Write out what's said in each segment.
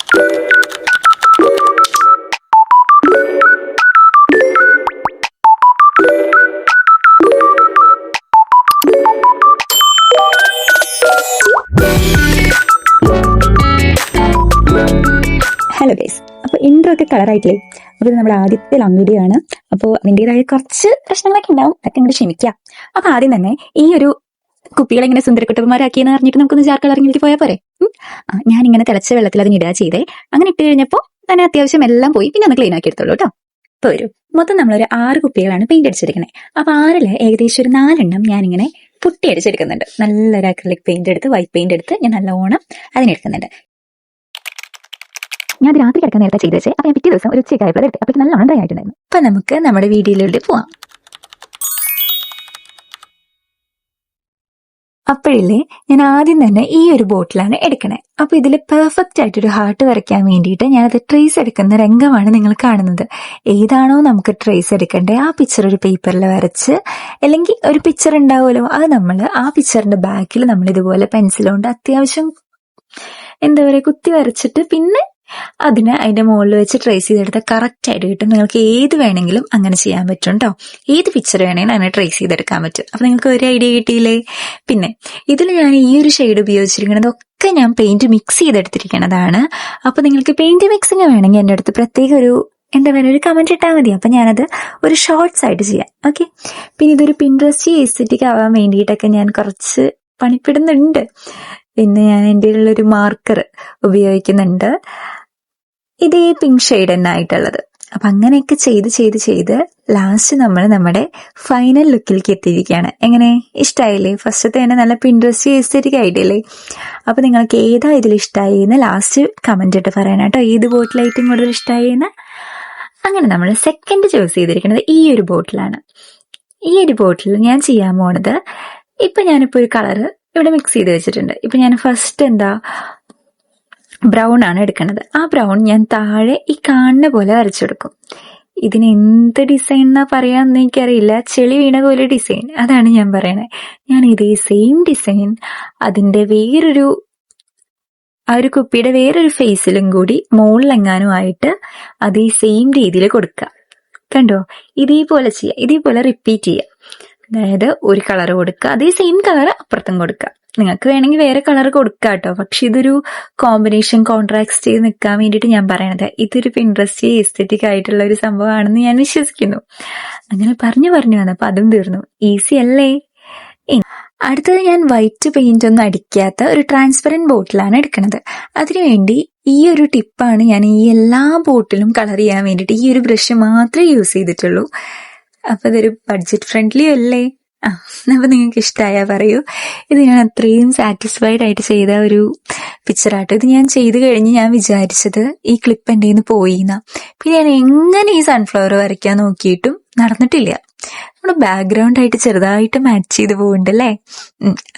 Hello guys, അപ്പോൾ intro ഒക്കെ കളറായിട്ടില്ലേ? അപ്പോൾ ഇത് നമ്മുടെ ആദ്യത്തെ ലോങ് വീഡിയോ ആണ്. അപ്പോൾ അതിൻ്റെതായ കുറച്ച് പ്രശ്നങ്ങളൊക്കെ ഉണ്ടാവും, അതൊക്കെ ഇങ്ങോട്ട് ക്ഷമിക്കാം. അപ്പോൾ ആദ്യം തന്നെ ഈ ഒരു കുപ്പികളെ ഇങ്ങനെ സുന്ദരക്കുട്ടന്മാരാക്കിയെന്ന് അറിഞ്ഞിട്ട് നമുക്കൊന്ന് ചാർ കളറിങ്ങിലേക്ക് പോയാൽ പോരെ? ഞാനിങ്ങനെ തിളച്ച വെള്ളത്തിൽ അതിന് ഇടുക ചെയ്തേ. അങ്ങനെ ഇട്ട് കഴിഞ്ഞപ്പോൾ തന്നെ അത്യാവശ്യം എല്ലാം പോയി, പിന്നെ ഒന്ന് ക്ലീൻ ആക്കി എടുത്തോളൂ കേട്ടോ. ഇപ്പോൾ വരും, മൊത്തം നമ്മളൊരു 6 കുപ്പികളാണ് പെയിന്റ് അടിച്ചെടുക്കണേ. അപ്പോൾ 6 ഏകദേശം ഒരു 4 എണ്ണം ഞാനിങ്ങനെ പുട്ടി അടിച്ചെടുക്കുന്നുണ്ട്. നല്ലൊരു അക്രിലിക് പെയിന്റ് എടുത്ത്, വൈറ്റ് പെയിന്റ് എടുത്ത് ഞാൻ നല്ലോണം അതിനെടുക്കുന്നുണ്ട്. ഞാൻ അത് രാത്രി കിടക്കാൻ നേരത്തെ ചെയ്ത് വെച്ചേ. അപ്പോൾ ഞാൻ പിറ്റേ ദിവസം ഒരു ഉച്ചയ്ക്കായപ്പോൾ എടുത്ത്, അപ്പോൾ നല്ലോണം ഡ്രൈ ആയിട്ടുണ്ടായിരുന്നു. അപ്പം നമുക്ക് നമ്മുടെ വീഡിയോയിലൂടെ പോവാം. അപ്പോഴില്ലേ, ഞാൻ ആദ്യം തന്നെ ഈ ഒരു ബോട്ടിലാണ് എടുക്കണേ. അപ്പൊ ഇതിൽ പെർഫെക്റ്റ് ആയിട്ടൊരു ഹാർട്ട് വരയ്ക്കാൻ വേണ്ടിയിട്ട് ഞാനത് ട്രേസ് എടുക്കുന്ന രംഗമാണ് നിങ്ങൾ കാണുന്നത്. ഏതാണോ നമുക്ക് ട്രേസ് എടുക്കേണ്ടത് ആ പിക്ചർ ഒരു പേപ്പറിൽ വരച്ച്, അല്ലെങ്കിൽ ഒരു പിക്ചർ ഉണ്ടാവുമല്ലോ, അത് നമ്മൾ ആ പിക്ചറിന്റെ ബാക്കിൽ നമ്മൾ ഇതുപോലെ പെൻസിലുകൊണ്ട് അത്യാവശ്യം എന്താ പറയുക കുത്തി വരച്ചിട്ട് പിന്നെ അതിന്റെ മുകളിൽ വെച്ച് ട്രേസ് ചെയ്തെടുത്താൽ കറക്റ്റ് ആയിട്ട് കിട്ടും. നിങ്ങൾക്ക് ഏത് വേണമെങ്കിലും അങ്ങനെ ചെയ്യാൻ പറ്റും കേട്ടോ. ഏത് പിക്ചർ വേണമെങ്കിലും അങ്ങനെ ട്രേസ് ചെയ്തെടുക്കാൻ പറ്റും. അപ്പൊ നിങ്ങൾക്ക് ഒരു ഐഡിയ കിട്ടിയില്ലേ? പിന്നെ ഇതിൽ ഞാൻ ഈ ഒരു ഷെയ്ഡ് ഉപയോഗിച്ചിരിക്കുന്നത് ഒക്കെ ഞാൻ പെയിന്റ് മിക്സ് ചെയ്തെടുത്തിരിക്കുന്നതാണ്. അപ്പൊ നിങ്ങൾക്ക് പെയിന്റ് മിക്സിങ് വേണമെങ്കിൽ എൻ്റെ അടുത്ത് പ്രത്യേക ഒരു എന്താ പറയുക ഒരു കമന്റ് ഇട്ടാൽ മതി. അപ്പൊ ഞാനത് ഒരു ഷോർട്സ് ആയിട്ട് ചെയ്യാം. ഓക്കെ. പിന്നെ ഇതൊരു പിൻട്രസ്റ്റ് എസ്തെറ്റിക് ആവാൻ വേണ്ടിയിട്ടൊക്കെ ഞാൻ കുറച്ച് പണിപ്പെടുന്നുണ്ട്. പിന്നെ ഞാൻ എൻ്റെ ഉള്ളൊരു മാർക്കർ ഉപയോഗിക്കുന്നുണ്ട്. ഇതേ പിങ്ക് ഷെയ്ഡ് തന്നെ ആയിട്ടുള്ളത്. അപ്പൊ അങ്ങനെയൊക്കെ ചെയ്ത് ലാസ്റ്റ് നമ്മൾ നമ്മുടെ ഫൈനൽ ലുക്കിലേക്ക് എത്തിയിരിക്കുകയാണ്. എങ്ങനെ, ഇഷ്ടമായില്ലേ? ഫസ്റ്റത്തെ തന്നെ നല്ല പിൻട്രസ്റ്റ് എസ്തെറ്റിക് ആയിട്ടില്ലേ? അപ്പൊ നിങ്ങൾക്ക് ഏതാ ഇതിൽ ഇഷ്ടമായി എന്ന് ലാസ്റ്റ് കമന്റ് ഇട്ട് പറയണം കേട്ടോ. ഏത് ബോട്ടിലായിട്ടും കൂടുതൽ ഇഷ്ടമായി എന്ന്. അങ്ങനെ നമ്മൾ സെക്കൻഡ് ചൂസ് ചെയ്തിരിക്കുന്നത് ഈ ഒരു ബോട്ടിലാണ്. ഈ ഒരു ബോട്ടിൽ ഞാൻ ചെയ്യാൻ പോണത്, ഇപ്പൊ ഞാനിപ്പോ ഒരു കളറ് ഇവിടെ മിക്സ് ചെയ്ത് വെച്ചിട്ടുണ്ട്. ഇപ്പൊ ഞാൻ ഫസ്റ്റ് ബ്രൗൺ ആണ് എടുക്കുന്നത്. ആ ബ്രൗൺ ഞാൻ താഴെ ഈ കാണുന്ന പോലെ വരച്ചെടുക്കും. ഇതിന് എന്ത് ഡിസൈൻ എന്നാ പറയാന്ന് എനിക്കറിയില്ല. ചെളി വീണ പോലെ ഡിസൈൻ, അതാണ് ഞാൻ പറയണേ. ഞാൻ ഇതേ സെയിം ഡിസൈൻ അതിന്റെ ആ ഒരു കുപ്പിയുടെ വേറൊരു ഫേസിലും കൂടി മുകളിലെങ്ങാനും ആയിട്ട് അതേ സെയിം രീതിയിൽ കൊടുക്കുക. കണ്ടോ? ഇതേപോലെ ചെയ്യുക, ഇതേപോലെ റിപ്പീറ്റ് ചെയ്യുക. അതായത് ഒരു കളർ കൊടുക്കുക, അതേ സെയിം കളർ അപ്പുറത്തും കൊടുക്കുക. നിങ്ങൾക്ക് വേണമെങ്കിൽ വേറെ കളർ കൊടുക്കുക കേട്ടോ. പക്ഷെ ഇതൊരു കോമ്പിനേഷൻ കോൺട്രാക്ട് ചെയ്ത് നിൽക്കാൻ വേണ്ടിയിട്ട് ഞാൻ പറയണത്. ഇതൊരു പിൻട്രസ്റ്റ് എസ്തെറ്റിക് ആയിട്ടുള്ള ഒരു സംഭവമാണെന്ന് ഞാൻ വിശ്വസിക്കുന്നു. അങ്ങനെ പറഞ്ഞു വന്നപ്പോ അതും തീർന്നു. ഈസി അല്ലേ? അടുത്തത് ഞാൻ വൈറ്റ് പെയിന്റ് ഒന്നും അടിക്കാത്ത ഒരു ട്രാൻസ്പെറന്റ് ബോട്ടിലാണ് എടുക്കുന്നത്. അതിനുവേണ്ടി ഈ ഒരു ടിപ്പാണ് ഞാൻ ഈ എല്ലാ ബോട്ടിലും കളർ ചെയ്യാൻ വേണ്ടിയിട്ട് ഈ ഒരു ബ്രഷ് മാത്രമേ യൂസ് ചെയ്തിട്ടുള്ളൂ. അപ്പൊ ഇതൊരു ബഡ്ജറ്റ് ഫ്രണ്ട്ലി അല്ലേ? അപ്പൊ നിങ്ങൾക്ക് ഇഷ്ടമായാ പറയൂ. ഇത് ഞാൻ അത്രയും സാറ്റിസ്ഫൈഡ് ആയിട്ട് ചെയ്ത ഒരു പിക്ചറാട്ടോ. ഇത് ഞാൻ ചെയ്ത് കഴിഞ്ഞ് ഞാൻ വിചാരിച്ചത് ഈ ക്ലിപ്പ് എൻ്റെ കയ്യിൽ നിന്ന് പോയിന്നാ. പിന്നെ ഞാൻ എങ്ങനെ ഈ സൺഫ്ലവർ വരയ്ക്കാൻ നോക്കിയിട്ടും നടന്നിട്ടില്ല. നമ്മുടെ ബാക്ക്ഗ്രൗണ്ട് ആയിട്ട് ചെറുതായിട്ട് മാച്ച് ചെയ്ത് പോകുന്നുണ്ടല്ലേ.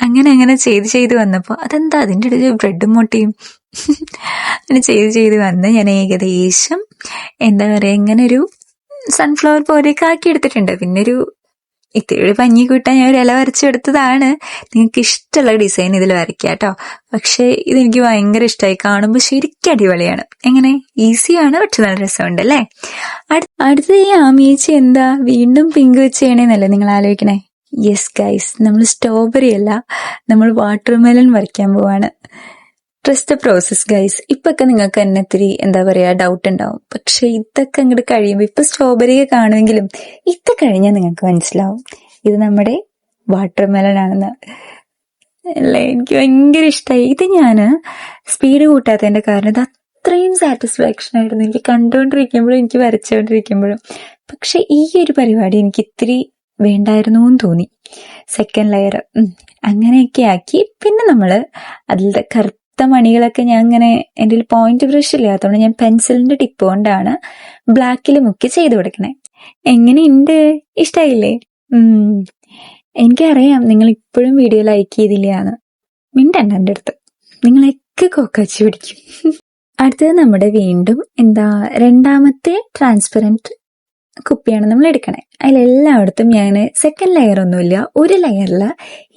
അങ്ങനെ ചെയ്ത് വന്നപ്പോൾ അതെന്താ അതിൻ്റെ ഇടയിൽ ബ്രെഡും മുട്ടയും അങ്ങനെ ചെയ്ത് വന്ന് ഞാൻ ഏകദേശം എന്താ പറയാ ഇങ്ങനെ ഒരു സൺഫ്ലവർ പോലെയൊക്കെ ആക്കി എടുത്തിട്ടുണ്ട്. പിന്നെ ഒരു ഇത്തിരി ഭംഗി കൂട്ടാൻ ഞാൻ ഒരു ഇല വരച്ചെടുത്തതാണ്. നിങ്ങൾക്ക് ഇഷ്ടമുള്ള ഡിസൈൻ ഇതിൽ വരയ്ക്കുക കേട്ടോ. പക്ഷെ ഇതെനിക്ക് ഭയങ്കര ഇഷ്ടമായി. കാണുമ്പോൾ ശരിക്കും അടിപൊളിയാണ്. എങ്ങനെ, ഈസിയാണ്, പക്ഷെ നല്ല രസമുണ്ട് അല്ലേ? അടുത്തത് ഈ ആമിയേച്ചി എന്താ വീണ്ടും പിങ്ക് വെച്ച് ചെയ്യണേന്നല്ലേ നിങ്ങൾ ആലോചിക്കണേ? യെസ് ഗൈസ്, നമ്മൾ സ്ട്രോബെറി അല്ല, നമ്മൾ വാട്ടർമെലൺ വരയ്ക്കാൻ പോവാണ്. Trust the process guys. ഇപ്പൊക്കെ നിങ്ങൾക്ക് തന്നെ ഇത്തിരി എന്താ പറയാ ഡൗട്ട് ഉണ്ടാവും. പക്ഷെ ഇതൊക്കെ അങ്ങോട്ട് കഴിയുമ്പോൾ, ഇപ്പൊ സ്ട്രോബെറിയെ കാണുമെങ്കിലും ഇത് കഴിഞ്ഞാൽ നിങ്ങൾക്ക് മനസ്സിലാവും ഇത് നമ്മുടെ വാട്ടർമെലൺ ആണെന്ന് അല്ലേ. എനിക്ക് ഭയങ്കര ഇഷ്ടമായി. ഇത് ഞാന് സ്പീഡ് കൂട്ടാത്തതിന്റെ കാരണം ഇത് അത്രയും സാറ്റിസ്ഫാക്ഷൻ ആയിരുന്നു എനിക്ക് കണ്ടുകൊണ്ടിരിക്കുമ്പോഴും എനിക്ക് വരച്ചുകൊണ്ടിരിക്കുമ്പോഴും. പക്ഷെ ഈ ഒരു പരിപാടി എനിക്ക് ഇത്തിരി വേണ്ടായിരുന്നു എന്ന് തോന്നി. സെക്കൻഡ് ലെയർ അങ്ങനെയൊക്കെ ആക്കി. പിന്നെ നമ്മള് അതിലത്തെ മണികളൊക്കെ ഞാൻ ഇങ്ങനെ എൻ്റെ ഒരു പോയിന്റ് ബ്രഷ് ഇല്ലാത്തതുകൊണ്ട് ഞാൻ പെൻസിലിന്റെ ടിപ്പ് കൊണ്ടാണ് ബ്ലാക്കിൽ മുക്കി ചെയ്ത് കൊടുക്കണേ. എങ്ങനെയുണ്ട്? ഇഷ്ടായില്ലേ? എനിക്കറിയാം നിങ്ങൾ ഇപ്പോഴും വീഡിയോ ലൈക്ക് ചെയ്തില്ലാന്ന്. മിണ്ടണ്ട എൻ്റെ അടുത്ത്, നിങ്ങളൊക്കെ കോക്കാച്ചി പിടിക്കും. അടുത്തത് നമ്മുടെ വീണ്ടും രണ്ടാമത്തെ ട്രാൻസ്പെറന്റ് കുപ്പിയാണ് നമ്മൾ എടുക്കണേ. അതിലെല്ലായിടത്തും ഞാൻ സെക്കൻഡ് ലെയർ ഒന്നുമില്ല, ഒരു ലെയറിൽ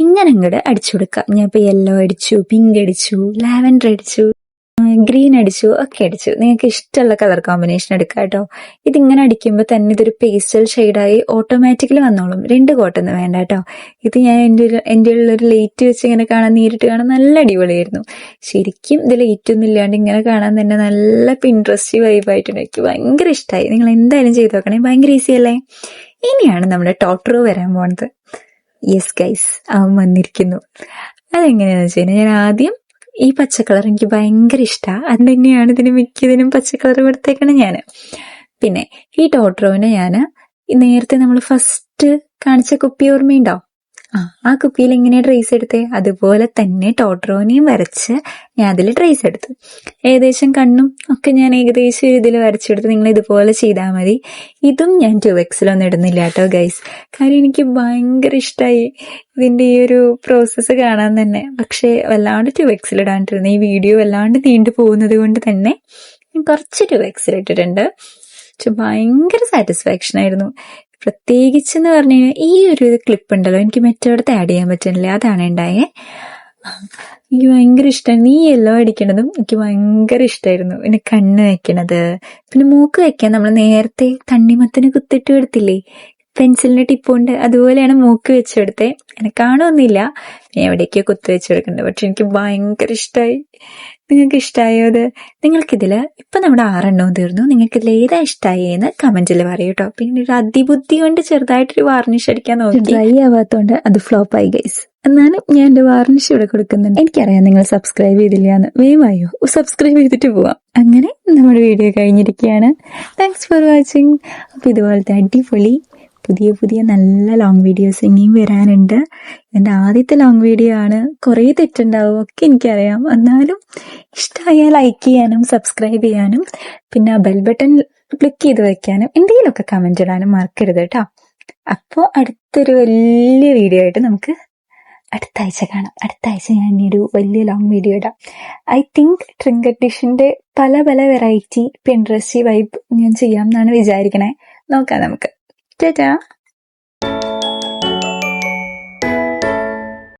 ഇങ്ങനെ അങ്ങോട്ട് അടിച്ചു കൊടുക്കാം. ഞാൻ ഇപ്പൊ യെല്ലോ അടിച്ചു, പിങ്ക് അടിച്ചു, ലാവൻഡർ അടിച്ചു, ഗ്രീൻ അടിച്ചു, ഒക്കെ അടിച്ചു. നിങ്ങൾക്ക് ഇഷ്ടമുള്ള കളർ കോമ്പിനേഷൻ എടുക്കാം കേട്ടോ. ഇതിങ്ങനെ അടിക്കുമ്പോൾ തന്നെ ഇതൊരു പേസ്റ്റൽ ഷെയ്ഡായി ഓട്ടോമാറ്റിക്കലി വന്നോളും. 2 കോട്ടൊന്നും വേണ്ട കേട്ടോ. ഇത് ഞാൻ എൻ്റെ ഉള്ളൊരു ലൈറ്റ് വെച്ച് ഇങ്ങനെ കാണാൻ, നേരിട്ട് കാണാൻ നല്ല അടിപൊളിയായിരുന്നു. ശരിക്കും ഇത് ലൈറ്റ് ഒന്നും ഇല്ലാണ്ട് ഇങ്ങനെ കാണാൻ തന്നെ നല്ല പിൻട്രസ്റ്റ് വൈബായിട്ടുണ്ട്. എനിക്ക് ഭയങ്കര ഇഷ്ടമായി. നിങ്ങൾ എന്തായാലും ചെയ്ത് നോക്കണേ, ഭയങ്കര ഈസി അല്ലേ? ഇനിയാണ് നമ്മുടെ ടോട്ടറോ വരാൻ പോണത്. യെസ് ഗൈസ്, അവൻ വന്നിരിക്കുന്നു. അതെങ്ങനെയാണെന്ന് വെച്ച് കഴിഞ്ഞാൽ, ഞാൻ ആദ്യം ഈ പച്ചക്കളർ എനിക്ക് ഭയങ്കര ഇഷ്ടമാണ്. അത് തന്നെയാണ് ഇതിന് മിക്കതിനും പച്ചക്കളർ കൊടുത്തേക്കണം ഞാൻ. പിന്നെ ഈ ടോട്ടറോവിനെ ഞാൻ നേരത്തെ നമ്മൾ ഫസ്റ്റ് കാണിച്ച കുപ്പി ഓർമ്മയുണ്ടോ? ആ കുപ്പിയിൽ എങ്ങനെയാ ട്രേസ് എടുത്തേ, അതുപോലെ തന്നെ ടോട്ടറോനെയും വരച്ച് ഞാൻ അതിൽ ട്രേസ് എടുത്തു. ഏകദേശം കണ്ണും ഒക്കെ ഞാൻ ഏകദേശം ഇതിൽ വരച്ചെടുത്ത്. നിങ്ങൾ ഇതുപോലെ ചെയ്താൽ മതി. ഇതും ഞാൻ 2Xലൊന്നും ഇടുന്നില്ല കേട്ടോ ഗൈസ്, കാര്യം എനിക്ക് ഭയങ്കര ഇഷ്ടമായി ഇതിൻ്റെ ഈ ഒരു പ്രോസസ്സ് കാണാൻ തന്നെ. പക്ഷേ വല്ലാണ്ട് 2Xലിടാണ്ടിരുന്നു. ഈ വീഡിയോ വല്ലാണ്ട് നീണ്ടു പോകുന്നത് കൊണ്ട് തന്നെ ഞാൻ കുറച്ച് 2Xലിട്ടിട്ടുണ്ട്. ഭയങ്കര സാറ്റിസ്ഫാക്ഷൻ ആയിരുന്നു. പ്രത്യേകിച്ചെന്ന് പറഞ്ഞു കഴിഞ്ഞാൽ ഈ ഒരു ക്ലിപ്പ് ഉണ്ടല്ലോ, എനിക്ക് മറ്റേടത്ത് ആഡ് ചെയ്യാൻ പറ്റുന്നില്ല, അതാണ് ഉണ്ടായേ. എനിക്ക് ഭയങ്കര ഇഷ്ടമാണ്. ഈ യെല്ലോ അടിക്കണതും എനിക്ക് ഭയങ്കര ഇഷ്ടമായിരുന്നു. പിന്നെ കണ്ണ് വെക്കണത്, പിന്നെ മൂക്ക് വെക്കാൻ നമ്മൾ നേരത്തെ തണ്ണിമത്തന് കുത്തിട്ട് എടുത്തില്ലേ പെൻസിലിന്റെ ടിപ്പ് കൊണ്ട്, അതുപോലെയാണ് മൂക്ക് വെച്ചെടുത്തേ. എനിക്ക് കാണുമൊന്നുമില്ല, ഞാൻ എവിടേക്കോ കുത്തി വെച്ചെടുക്കുന്നുണ്ട്. പക്ഷെ എനിക്ക് ഭയങ്കര ഇഷ്ടമായി. നിങ്ങൾക്ക് ഇഷ്ടമായോ അത്? നിങ്ങൾക്കിതില് ഇപ്പൊ നമ്മുടെ 6 എണ്ണവും തീർന്നു. നിങ്ങൾക്കിതിൽ ഏതാ ഇഷ്ടമായി എന്ന് കമന്റിൽ പറയൂ കേട്ടോ. പിന്നെ ഒരു അതിബുദ്ധി കൊണ്ട് ചെറുതായിട്ടൊരു വാർണിഷ് അടിക്കാൻ നോക്കി, ഡ്രൈ ആവാത്തോണ്ട് അത് ഫ്ലോപ്പ് ആയി ഗൈസ്. എന്നാലും ഞാൻ എന്റെ വാർണിഷ് ഇവിടെ കൊടുക്കുന്നുണ്ട്. എനിക്കറിയാം നിങ്ങൾ സബ്സ്ക്രൈബ് ചെയ്തില്ല എന്ന്. വേഗമായോ സബ്സ്ക്രൈബ് ചെയ്തിട്ട് പോവാം. അങ്ങനെ നമ്മുടെ വീഡിയോ കഴിഞ്ഞിരിക്കുകയാണ്. Thanks for watching. അപ്പൊ ഇതുപോലത്തെ അടിപൊളി പുതിയ പുതിയ നല്ല ലോങ് വീഡിയോസ് ഇനിയും വരാനുണ്ട്. എൻ്റെ ആദ്യത്തെ ലോങ് വീഡിയോ ആണ്, കുറേ തെറ്റുണ്ടാവും ഒക്കെ എനിക്കറിയാം. എന്നാലും ഇഷ്ടമായാൽ ലൈക്ക് ചെയ്യാനും സബ്സ്ക്രൈബ് ചെയ്യാനും പിന്നെ ആ ബെൽ ബട്ടൺ ക്ലിക്ക് ചെയ്ത് വെക്കാനും എന്തെങ്കിലുമൊക്കെ കമന്റ് ഇടാനും മറക്കരുത് കേട്ടോ. അപ്പോൾ അടുത്തൊരു വലിയ വീഡിയോ ആയിട്ട് നമുക്ക് അടുത്ത ആഴ്ച കാണാം. അടുത്ത ആഴ്ച ഞാൻ ഇനി ഒരു വലിയ ലോങ് വീഡിയോ ഇടാം. ഐ തിങ്ക് ട്രിങ്കർ ഡിഷിന്റെ പല പല വെറൈറ്റി പിൻട്രസ്റ്റ് വൈബ് ഞാൻ ചെയ്യാം എന്നാണ് വിചാരിക്കണേ. നോക്കാം നമുക്ക്. Ta-da!